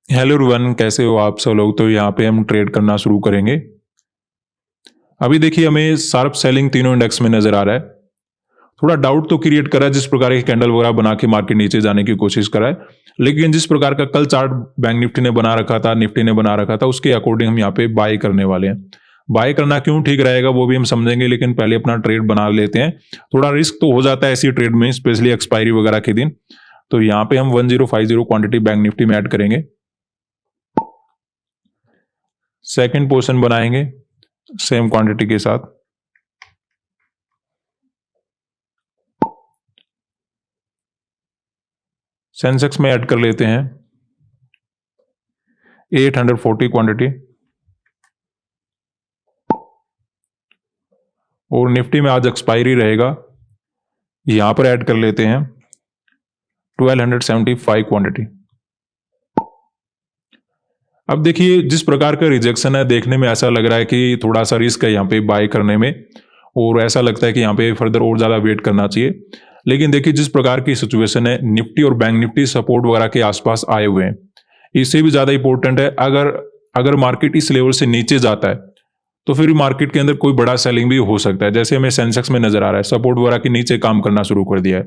Hello everyone, कैसे हो आप सब लोग। तो यहाँ पे हम ट्रेड करना शुरू करेंगे। अभी देखिए हमें शार्प सेलिंग तीनों इंडेक्स में नजर आ रहा है। थोड़ा डाउट तो क्रिएट करा है, जिस प्रकार की कैंडल वगैरह बना के मार्केट नीचे जाने की कोशिश करा है, लेकिन जिस प्रकार का कल चार्ट बैंक निफ्टी ने बना रखा था, निफ्टी ने बना रखा था, उसके अकॉर्डिंग हम यहाँ पे बाय करने वाले हैं। बाय करना क्यों ठीक रहेगा वो भी हम समझेंगे, लेकिन पहले अपना ट्रेड बना लेते हैं। थोड़ा रिस्क तो हो जाता है ऐसी ट्रेड में, स्पेशली एक्सपायरी वगैरह के दिन। तो यहाँ पे हम 1050 क्वांटिटी बैंक निफ्टी में ऐड करेंगे। सेकंड पोर्शन बनाएंगे सेम क्वांटिटी के साथ। सेंसेक्स में ऐड कर लेते हैं 840 क्वांटिटी, और निफ्टी में आज एक्सपायरी रहेगा, यहां पर ऐड कर लेते हैं 1275 क्वांटिटी। अब देखिए जिस प्रकार का रिजेक्शन है, देखने में ऐसा लग रहा है कि थोड़ा सा रिस्क है यहाँ पे बाय करने में, और ऐसा लगता है कि यहाँ पे फर्दर और ज़्यादा वेट करना चाहिए। लेकिन देखिए जिस प्रकार की सिचुएशन है, निफ्टी और बैंक निफ्टी सपोर्ट वगैरह के आसपास आए हुए हैं। इससे भी ज़्यादा इंपॉर्टेंट है, अगर मार्केट इस लेवल से नीचे जाता है तो फिर मार्केट के अंदर कोई बड़ा सेलिंग भी हो सकता है। जैसे हमें सेंसेक्स में नजर आ रहा है, सपोर्ट वगैरह के नीचे काम करना शुरू कर दिया है।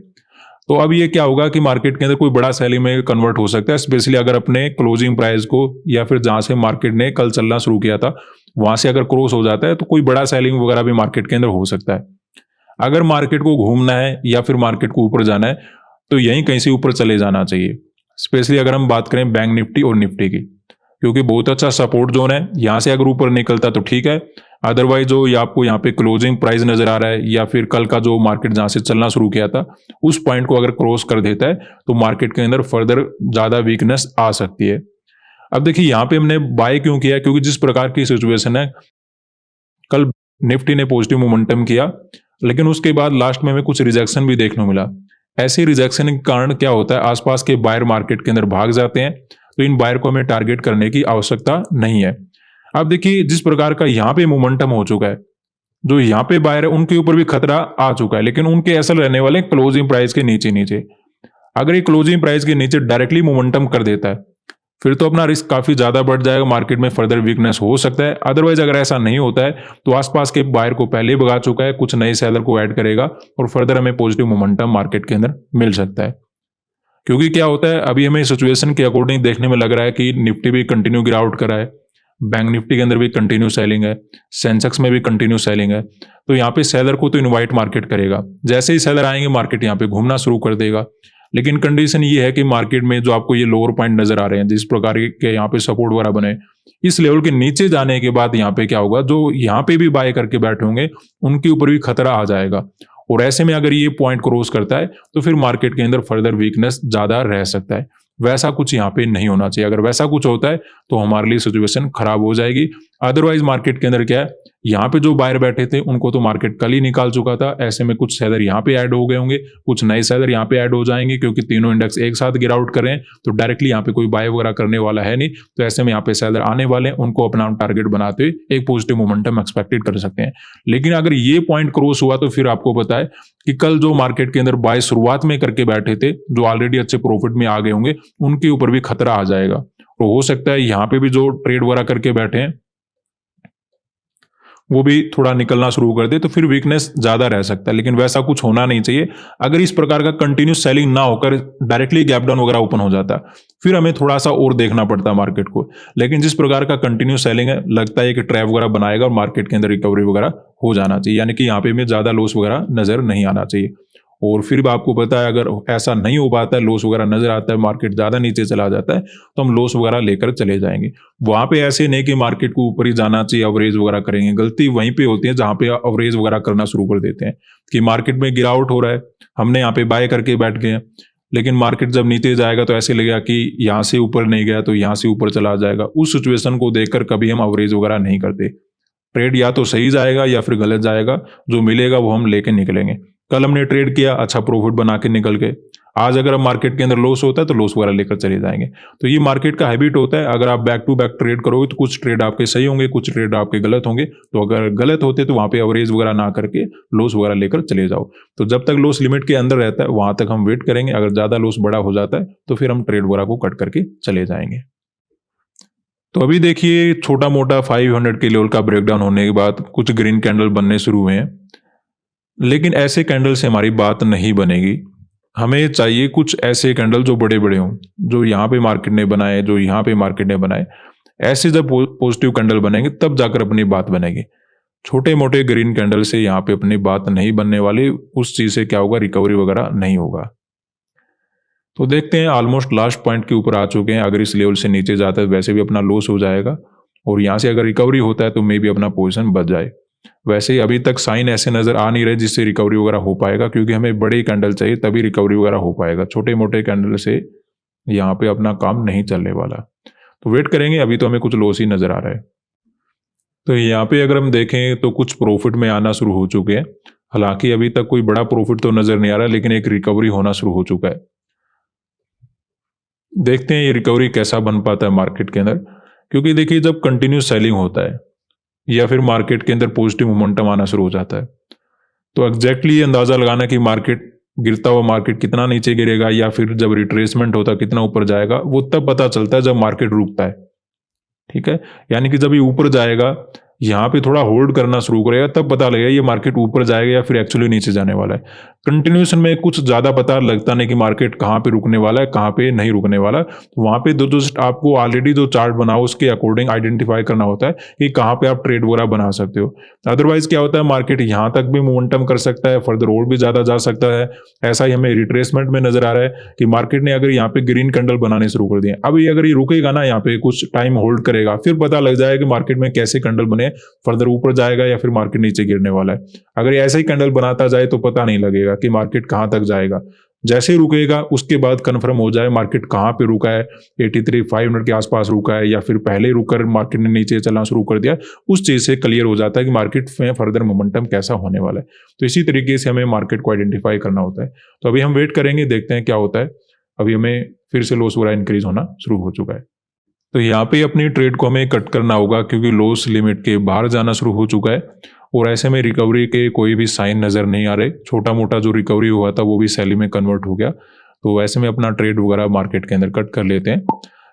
तो अब ये क्या होगा कि मार्केट के अंदर कोई बड़ा सेलिंग में कन्वर्ट हो सकता है, स्पेशली अगर अपने क्लोजिंग प्राइस को या फिर जहां से मार्केट ने कल चलना शुरू किया था वहां से अगर क्रॉस हो जाता है तो कोई बड़ा सेलिंग वगैरह भी मार्केट के अंदर हो सकता है। अगर मार्केट को घूमना है या फिर मार्केट को ऊपर जाना है तो यहीं कहीं से ऊपर चले जाना चाहिए, स्पेशली अगर हम बात करें बैंक निफ्टी और निफ्टी की, क्योंकि बहुत अच्छा सपोर्ट जोन है। यहां से अगर ऊपर निकलता तो ठीक है, अदरवाइज जो ये आपको यहाँ पे क्लोजिंग प्राइस नजर आ रहा है या फिर कल का जो मार्केट जहां से चलना शुरू किया था उस पॉइंट को अगर क्रॉस कर देता है तो मार्केट के अंदर फर्दर ज्यादा वीकनेस आ सकती है। अब देखिए यहाँ पे हमने बाय क्यों किया, क्योंकि जिस प्रकार की सिचुएशन है, कल निफ्टी ने पॉजिटिव मोमेंटम किया, लेकिन उसके बाद लास्ट में हमें कुछ रिजेक्शन भी देखने को मिला। ऐसे रिजेक्शन के कारण क्या होता है, आसपास के बायर मार्केट के अंदर भाग जाते हैं, तो इन बायर को हमें टारगेट करने की आवश्यकता नहीं है। अब देखिए जिस प्रकार का यहाँ पे मोमेंटम हो चुका है, जो यहाँ पे बायर है उनके ऊपर भी खतरा आ चुका है, लेकिन उनके असल रहने वाले क्लोजिंग प्राइस के नीचे नीचे। अगर ये क्लोजिंग प्राइस के नीचे डायरेक्टली मोमेंटम कर देता है फिर तो अपना रिस्क काफी ज्यादा बढ़ जाएगा, मार्केट में फर्दर वीकनेस हो सकता है। अदरवाइज अगर ऐसा नहीं होता है तो आसपास के बायर को पहले ही भगा चुका है, कुछ नए सेलर को ऐड करेगा और फर्दर हमें पॉजिटिव मोमेंटम मार्केट के अंदर मिल सकता है। क्योंकि क्या होता है, अभी हमें सिचुएशन के अकॉर्डिंग देखने में लग रहा है कि निफ्टी भी कंटिन्यू गिरावट कर रहा है, बैंक निफ्टी के अंदर भी कंटिन्यू सेलिंग है, सेंसेक्स में भी कंटिन्यू सेलिंग है। तो यहाँ पे सेलर को तो इनवाइट मार्केट करेगा, जैसे ही सेलर आएंगे मार्केट यहाँ पे घूमना शुरू कर देगा। लेकिन कंडीशन ये है कि मार्केट में जो आपको ये लोअर पॉइंट नजर आ रहे हैं, जिस प्रकार के यहाँ पे सपोर्ट वगैरह बने, इस लेवल के नीचे जाने के बाद यहाँ पे क्या होगा, जो यहाँ पे भी बाय करके बैठे होंगे उनके ऊपर भी खतरा आ जाएगा, और ऐसे में अगर ये पॉइंट क्रॉस करता है तो फिर मार्केट के अंदर फर्दर वीकनेस ज्यादा रह सकता है। वैसा कुछ यहाँ पे नहीं होना चाहिए। अगर वैसा कुछ होता है तो हमारे लिए सिचुएशन खराब हो जाएगी। अदरवाइज मार्केट के अंदर क्या है, यहाँ पे जो बायर बैठे थे उनको तो मार्केट कल ही निकाल चुका था, ऐसे में कुछ सेलर यहाँ पे ऐड हो गए होंगे, कुछ नए सेलर यहाँ पे ऐड हो जाएंगे, क्योंकि तीनों इंडेक्स एक साथ गिरावट कर रहे हैं तो डायरेक्टली यहाँ पे कोई बाय वगैरह करने वाला है नहीं। तो ऐसे में यहाँ पे सेलर आने वाले हैं, उनको अपना टारगेट बनाते हुए एक पॉजिटिव मोमेंटम एक्सपेक्टेड कर सकते हैं। लेकिन अगर ये पॉइंट क्रॉस हुआ तो फिर आपको पता है कि कल जो मार्केट के अंदर बाय शुरुआत में करके बैठे थे, जो ऑलरेडी अच्छे प्रॉफिट में आ गए होंगे, उनके ऊपर भी खतरा आ जाएगा। तो हो सकता है यहाँ पे भी जो ट्रेड वगैरह करके बैठे हैं वो भी थोड़ा निकलना शुरू कर दे, तो फिर वीकनेस ज्यादा रह सकता है। लेकिन वैसा कुछ होना नहीं चाहिए। अगर इस प्रकार का कंटिन्यूस सेलिंग ना होकर डायरेक्टली गैप डाउन वगैरह ओपन हो जाता फिर हमें थोड़ा सा और देखना पड़ता है मार्केट को। लेकिन जिस प्रकार का कंटिन्यूस सेलिंग है, लगता है कि ट्रैप वगैरह बनाएगा और मार्केट के अंदर रिकवरी वगैरह हो जाना चाहिए, यानी कि यहाँ पे हमें ज्यादा लॉस वगैरह नजर नहीं आना चाहिए। और फिर भी आपको पता है अगर ऐसा नहीं हो पाता है, लॉस वगैरह नजर आता है, मार्केट ज्यादा नीचे चला जाता है, तो हम लॉस वगैरह लेकर चले जाएंगे। वहां पे ऐसे नहीं कि मार्केट को ऊपर ही जाना चाहिए, अवरेज वगैरह करेंगे। गलती वहीं पे होती है जहां पे अवरेज वगैरह करना शुरू कर देते हैं कि मार्केट में गिरावट हो रहा है, हमने यहाँ पे बाय करके बैठ गए हैं, लेकिन मार्केट जब नीचे जाएगा तो ऐसे लगेगा कि यहाँ से ऊपर नहीं गया तो यहाँ से ऊपर चला जाएगा। उस सिचुएशन को देखकर कभी हम अवरेज वगैरह नहीं करते। ट्रेड या तो सही जाएगा या फिर गलत जाएगा, जो मिलेगा वो हम लेके निकलेंगे। कल हमने ट्रेड किया, अच्छा प्रॉफिट बना के निकल गए। आज अगर अब मार्केट के अंदर लॉस होता है तो लॉस वगैरह लेकर चले जाएंगे। तो ये मार्केट का हैबिट होता है, अगर आप बैक टू बैक ट्रेड करोगे तो कुछ ट्रेड आपके सही होंगे, कुछ ट्रेड आपके गलत होंगे। तो अगर गलत होते तो वहाँ पे एवरेज वगैरह ना करके लॉस वगैरह लेकर चले जाओ। तो जब तक लॉस लिमिट के अंदर रहता है वहाँ तक हम वेट करेंगे, अगर ज़्यादा लॉस बड़ा हो जाता है तो फिर हम ट्रेड वगैरह को कट करके चले जाएंगे। तो अभी देखिए छोटा मोटा 500 के लेवल का ब्रेकडाउन होने के बाद कुछ ग्रीन कैंडल बनने शुरू हुए हैं, लेकिन ऐसे कैंडल से हमारी बात नहीं बनेगी। हमें चाहिए कुछ ऐसे कैंडल जो बड़े बड़े हों, जो यहाँ पे मार्केट ने बनाए, जो यहाँ पे मार्केट ने बनाए। ऐसे जब पॉजिटिव कैंडल बनेंगे तब जाकर अपनी बात बनेगी। छोटे मोटे ग्रीन कैंडल से यहाँ पे अपनी बात नहीं बनने वाली, उस चीज़ से क्या होगा, रिकवरी वगैरह नहीं होगा। तो देखते हैं, ऑलमोस्ट लास्ट पॉइंट के ऊपर आ चुके हैं। अगर इस लेवल से नीचे जाता है वैसे भी अपना लॉस हो जाएगा, और यहाँ से अगर रिकवरी होता है तो मे भी अपना पोजीशन बच जाए। वैसे ही अभी तक साइन ऐसे नज़र आ नहीं रहे जिससे रिकवरी वगैरह हो पाएगा, क्योंकि हमें बड़े कैंडल चाहिए तभी रिकवरी वगैरह हो पाएगा। छोटे मोटे कैंडल से यहाँ पे अपना काम नहीं चलने वाला। तो वेट करेंगे, अभी तो हमें कुछ लॉस ही नज़र आ रहा है। तो यहाँ पे अगर हम देखें तो कुछ प्रॉफिट में आना शुरू हो चुके हैं। हालांकि अभी तक कोई बड़ा प्रॉफिट तो नज़र नहीं आ रहा, लेकिन एक रिकवरी होना शुरू हो चुका है। देखते हैं ये रिकवरी कैसा बन पाता है मार्केट के अंदर, क्योंकि देखिए जब कंटिन्यूस सेलिंग होता है या फिर मार्केट के अंदर पॉजिटिव मोमेंटम आना शुरू हो जाता है, तो एग्जैक्टली अंदाजा लगाना कि मार्केट गिरता हुआ मार्केट कितना नीचे गिरेगा या फिर जब रिट्रेसमेंट होता है कितना ऊपर जाएगा, वो तब पता चलता है जब मार्केट रुकता है। ठीक है, यानी कि जब ये ऊपर जाएगा, यहाँ पे थोड़ा होल्ड करना शुरू करेगा, तब पता लगेगा ये मार्केट ऊपर जाएगा या फिर एक्चुअली नीचे जाने वाला है। कंटिन्यूएशन में कुछ ज़्यादा पता लगता नहीं कि मार्केट कहाँ पे रुकने वाला है, कहाँ पे नहीं रुकने वाला। वहाँ पे जस्ट आपको ऑलरेडी जो चार्ट बनाओ उसके अकॉर्डिंग आइडेंटिफाई करना होता है कि कहाँ पे आप ट्रेड वगैरह बना सकते हो। अदरवाइज क्या होता है, मार्केट यहाँ तक भी मोमेंटम कर सकता है, फर्दर और भी ज़्यादा जा सकता है। ऐसा ही हमें रिट्रेसमेंट में नजर आ रहा है कि मार्केट ने अगर यहाँ पे ग्रीन कैंडल बनाने शुरू कर दिए, अब ये अगर ये रुकेगा ना, यहाँ पे कुछ टाइम होल्ड करेगा, फिर पता लग जाएगा कि मार्केट में कैसे कैंडल बने, फर्दर ऊपर जाएगा या फिर मार्केट नीचे गिरने वाला है। अगर ये ऐसा ही कैंडल बनाता जाए तो पता नहीं लगेगा कि मार्केट कहां तक जाएगा। जैसे ही रुकेगा उसके बाद कंफर्म हो जाए मार्केट कहां पे रुका है, 83,500 के आसपास रुका है या फिर पहले रुककर मार्केट ने नीचे चलना शुरू कर दिया, उस चीज से क्लियर हो जाता है कि मार्केट में फर्दर मोमेंटम कैसा होने वाला है। तो इसी तरीके से हमें मार्केट को आइडेंटिफाई करना होता है। तो अभी हम वेट करेंगे, देखते हैं क्या होता है। अभी हमें फिर से लॉस वगैरह इंक्रीज होना शुरू हो चुका है, तो यहाँ पे अपनी ट्रेड को हमें कट करना होगा, क्योंकि लॉस लिमिट के बाहर जाना शुरू हो चुका है और ऐसे में रिकवरी के कोई भी साइन नज़र नहीं आ रहे। छोटा मोटा जो रिकवरी हुआ था वो भी सेलिंग में कन्वर्ट हो गया। तो ऐसे में अपना ट्रेड वगैरह मार्केट के अंदर कट कर लेते हैं,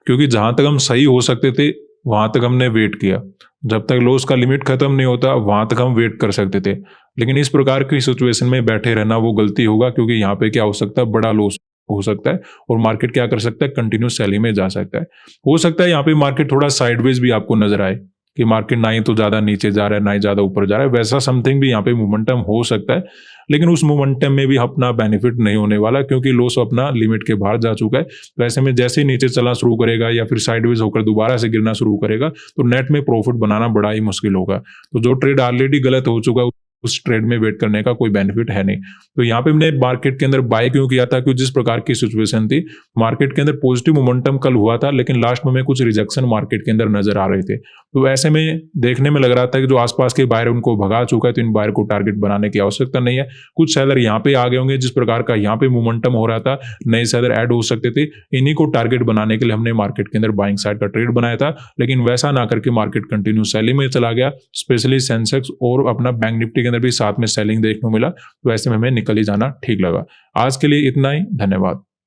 क्योंकि जहाँ तक हम सही हो सकते थे वहाँ तक हमने वेट किया। जब तक लॉस का लिमिट खत्म नहीं होता वहाँ तक हम वेट कर सकते थे, लेकिन इस प्रकार की सिचुएशन में बैठे रहना वो गलती होगा, क्योंकि यहाँ पे क्या हो सकता है, बड़ा लॉस हो सकता है और मार्केट क्या कर सकता है, कंटिन्यूस सेलिंग में जा सकता है। हो सकता है यहाँ पे मार्केट थोड़ा साइडवेज भी आपको नजर आए कि मार्केट ना ही तो ज्यादा नीचे जा रहा है ना ही ज्यादा ऊपर जा रहा है, वैसा समथिंग भी यहाँ पे मोमेंटम हो सकता है। लेकिन उस मोमेंटम में भी अपना बेनिफिट नहीं होने वाला, क्योंकि लॉस अपना लिमिट के बाहर जा चुका है। वैसे में जैसे ही नीचे चलना शुरू करेगा या फिर साइडवेज होकर दोबारा से गिरना शुरू करेगा तो नेट में प्रॉफिट बनाना बड़ा ही मुश्किल होगा। तो जो ट्रेड ऑलरेडी गलत हो चुका है उस ट्रेड में वेट करने का कोई बेनिफिट है नहीं। तो यहाँ पे हमने मार्केट के अंदर बाय क्यों किया था, क्योंकि जिस प्रकार की सिचुएशन थी, मार्केट के अंदर पॉजिटिव मोमेंटम कल हुआ था, लेकिन लास्ट में हमें कुछ रिजेक्शन मार्केट के अंदर नजर आ रहे थे। तो ऐसे में देखने में लग रहा था कि जो आसपास के बायर उनको भगा चुका है, तो इन बायर को टारगेट बनाने की आवश्यकता नहीं है। कुछ सेलर यहाँ पे आ गए होंगे, जिस प्रकार का यहाँ पे मोमेंटम हो रहा था, नए सेलर ऐड हो सकते थे। इन्हीं को टारगेट बनाने के लिए हमने मार्केट के अंदर बाइंग साइड का ट्रेड बनाया था, लेकिन वैसा ना करके मार्केट कंटिन्यू सेलिंग में चला गया। स्पेशली सेंसेक्स और अपना बैंक निफ्टी के अंदर भी साथ में सेलिंग देखने को मिला, तो ऐसे में हमें निकल ही जाना ठीक लगा। आज के लिए इतना ही, धन्यवाद।